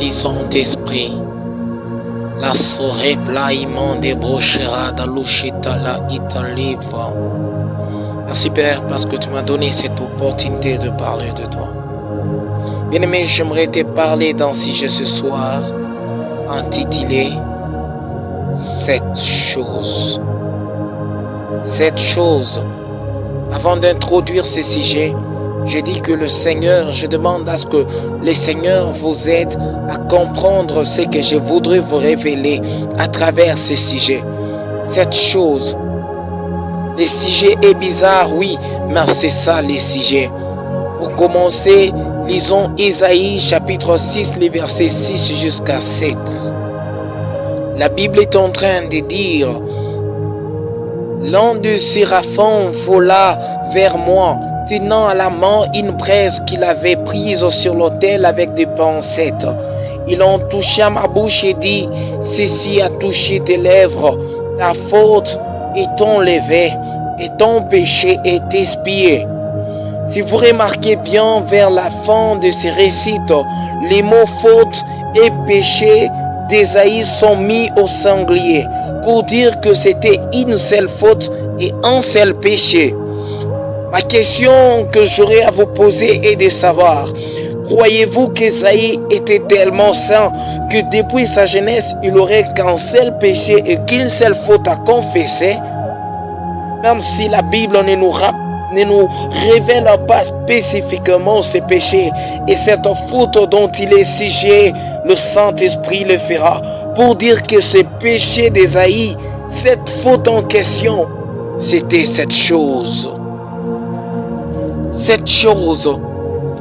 Merci Saint-Esprit. La soirée plaïment débauchera d'alouchita la italiva. Merci Père parce que tu m'as donné cette opportunité de parler de toi. Bien-aimé, j'aimerais te parler d'un sujet ce soir intitulé « Cette chose ». Cette chose. Avant d'introduire ce sujet, je dis que je demande à ce que le Seigneur vous aide à comprendre ce que je voudrais vous révéler à travers ce sujet. Cette chose. Le sujet est bizarre, oui, mais c'est ça le sujet. Pour commencer, lisons Isaïe chapitre 6, les versets 6 jusqu'à 7. La Bible est en train de dire « L'un des séraphins vola vers moi, tenant à la main une braise qu'il avait prise sur l'autel avec des pincettes. Ils ont touché à ma bouche et dit, ceci a touché tes lèvres, ta faute est enlevée et ton péché est expié. » Si vous remarquez bien vers la fin de ce récit, les mots faute et péché d'Ésaïe sont mis au singulier pour dire que c'était une seule faute et un seul péché. Ma question que j'aurais à vous poser est de savoir, croyez-vous qu'Ésaïe était tellement saint que depuis sa jeunesse, il n'aurait qu'un seul péché et qu'une seule faute à confesser? Même si la Bible ne nous révèle pas spécifiquement ce péché et cette faute dont il est sujet, le Saint-Esprit le fera pour dire que ce péché d'Ésaïe, cette faute en question, c'était cette chose. Cette chose,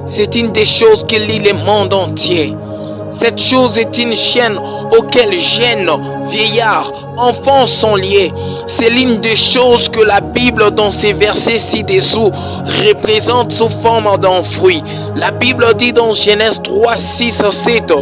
c'est une des choses qui lie le monde entier. Cette chose est une chaîne auquel jeunes, vieillards, enfants sont liés. C'est l'une des choses que la Bible, dans ces versets ci-dessous, représente sous forme d'un fruit. La Bible dit dans Genèse 3, 6, 7,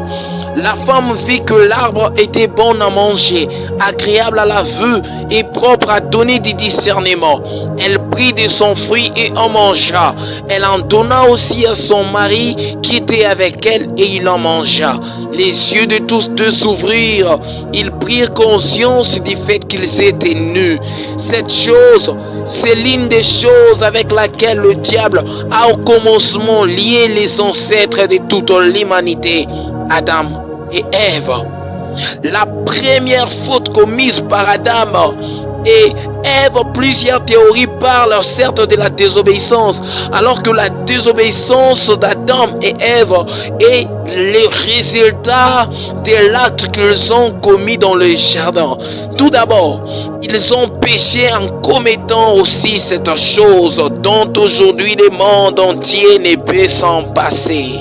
la femme vit que l'arbre était bon à manger, agréable à la vue et propre à donner du discernement. Elle prit de son fruit et en mangea. Elle en donna aussi à son mari qui était avec elle et il en mangea. Les yeux de tous deux s'ouvrirent. Ils prirent conscience du fait qu'ils étaient nus. Cette chose, c'est l'une des choses avec laquelle le diable a au commencement lié les ancêtres de toute l'humanité, Adam et Ève. La première faute commise par Adam et Ève, plusieurs théories parlent certes de la désobéissance, alors que la désobéissance d'Adam et Ève est le résultat de l'acte qu'ils ont commis dans le jardin. Tout d'abord, ils ont péché en commettant aussi cette chose dont aujourd'hui le monde entier ne peut s'en passer.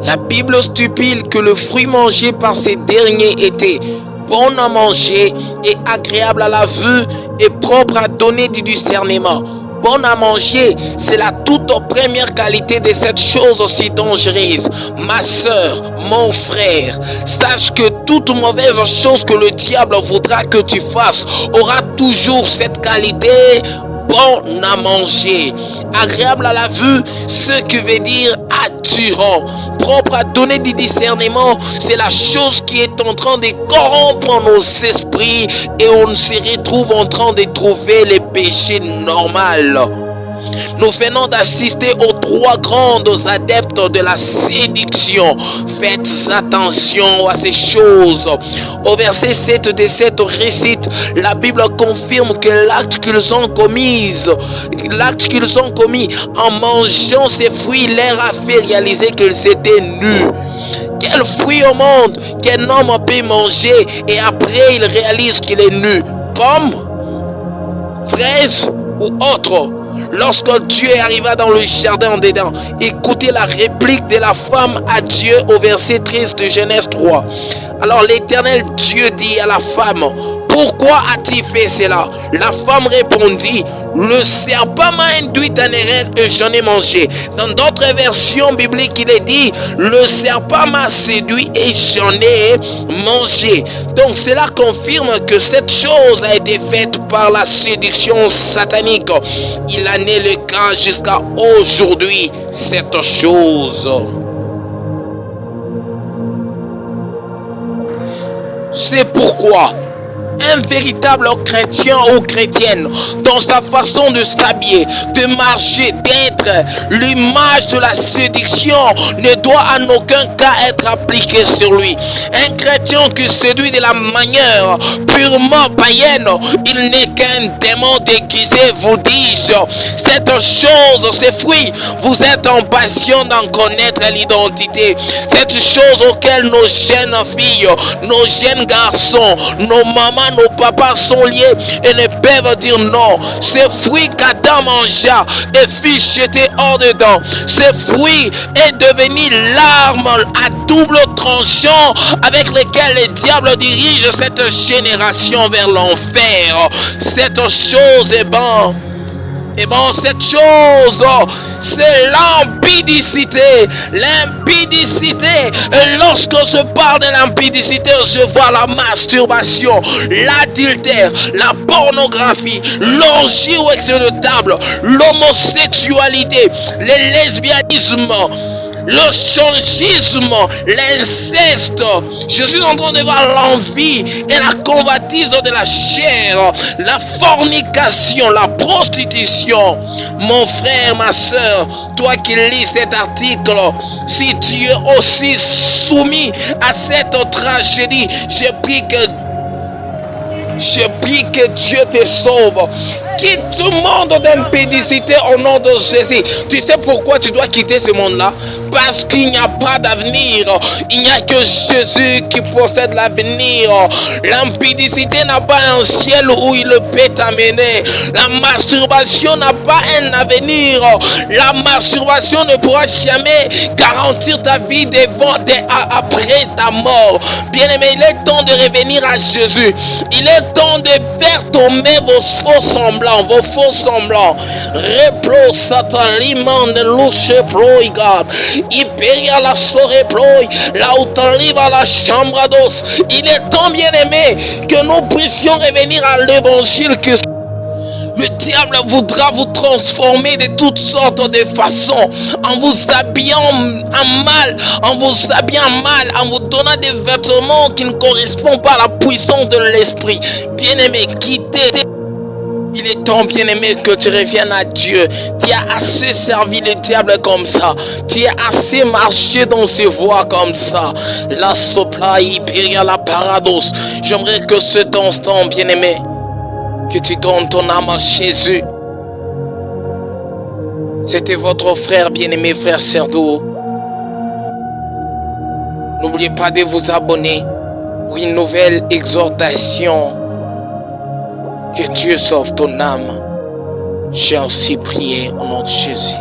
La Bible stipule que le fruit mangé par ces derniers était bon à manger et agréable à la vue et propre à donner du discernement. Bon à manger, c'est la toute première qualité de cette chose aussi dangereuse. Ma soeur, mon frère, sache que toute mauvaise chose que le diable voudra que tu fasses aura toujours cette qualité. Bon à manger, agréable à la vue, ce qui veut dire attirant, propre à donner du discernement, c'est la chose qui est en train de corrompre nos esprits et on se retrouve en train de trouver les péchés normaux. Nous venons d'assister aux trois grands adeptes de la séduction. Faites attention à ces choses. Au verset 7 de cette récite, la Bible confirme que l'acte qu'ils ont commis en mangeant ces fruits leur a fait réaliser qu'ils étaient nus. Quel fruit au monde qu'un homme peut manger et après il réalise qu'il est nu? Pomme, fraise ou autre? Lorsque Dieu arriva dans le jardin d'Éden, écoutez la réplique de la femme à Dieu au verset 13 de Genèse 3. Alors l'Éternel Dieu dit à la femme, pourquoi as-tu fait cela? La femme répondit, le serpent m'a induit en erreur et j'en ai mangé. Dans d'autres versions bibliques, il est dit, le serpent m'a séduit et j'en ai mangé. Donc cela confirme que cette chose a été faite par la séduction satanique. Il en est le cas jusqu'à aujourd'hui, cette chose. C'est pourquoi un véritable chrétien ou chrétienne, dans sa façon de s'habiller, de marcher, d'être, l'image de la séduction ne doit en aucun cas être appliquée sur lui. Un chrétien qui séduit de la manière purement païenne, il n'est qu'un démon déguisé, vous dis-je. Cette chose, ces fruits, vous êtes en passion d'en connaître l'identité. Cette chose auquel nos jeunes filles, nos jeunes garçons, nos mamans, nos papas sont liés et ne peuvent dire non. Ce fruit qu'Adam mangea et fut jeté hors dedans. Ce fruit est devenu l'arme à double tranchant avec lequel le diable dirige cette génération vers l'enfer. Cette chose est bonne. Et bon, cette chose, c'est l'impudicité. L'impudicité. Et lorsque je parle de l'impudicité, je vois la masturbation, l'adultère, la pornographie, l'orgie ou excès de table, l'homosexualité, le lesbianisme, le changisme, l'inceste. Je suis en train de voir l'envie et la convoitise de la chair, la fornication, la prostitution. Mon frère, ma soeur, toi qui lis cet article, si tu es aussi soumis à cette tragédie, je prie que Dieu te sauve. Quitte ce monde d'impudicité au nom de Jésus. Tu sais pourquoi tu dois quitter ce monde-là? Parce qu'il n'y a pas d'avenir. Il n'y a que Jésus qui possède l'avenir. L'impudicité n'a pas un ciel où il peut t'amener. La masturbation n'a pas un avenir. La masturbation ne pourra jamais garantir ta vie après ta mort. Bien-aimé, il est temps de revenir à Jésus. Il est temps de faire tomber vos faux semblants, vos faux semblants. Replo satalimon de louche ploiga. Iperia la sore ploi. La utaliva la chambre d'os. Il est temps, bien-aimé, que nous puissions revenir à l'évangile que le diable voudra vous transformer de toutes sortes de façons, en vous habillant en mal, en vous donnant des vêtements qui ne correspondent pas à la puissance de l'esprit. Bien-aimé, quittez. Il est temps, bien-aimé, que tu reviennes à Dieu. Tu as assez servi le diable comme ça. Tu as assez marché dans ses voies comme ça. La sopla hyperia la parados. J'aimerais que cet instant, bien-aimé, que tu donnes ton âme à Jésus. C'était votre frère bien-aimé, frère Cerdo. N'oubliez pas de vous abonner pour une nouvelle exhortation. Que Dieu sauve ton âme. J'ai ainsi prié au nom de Jésus.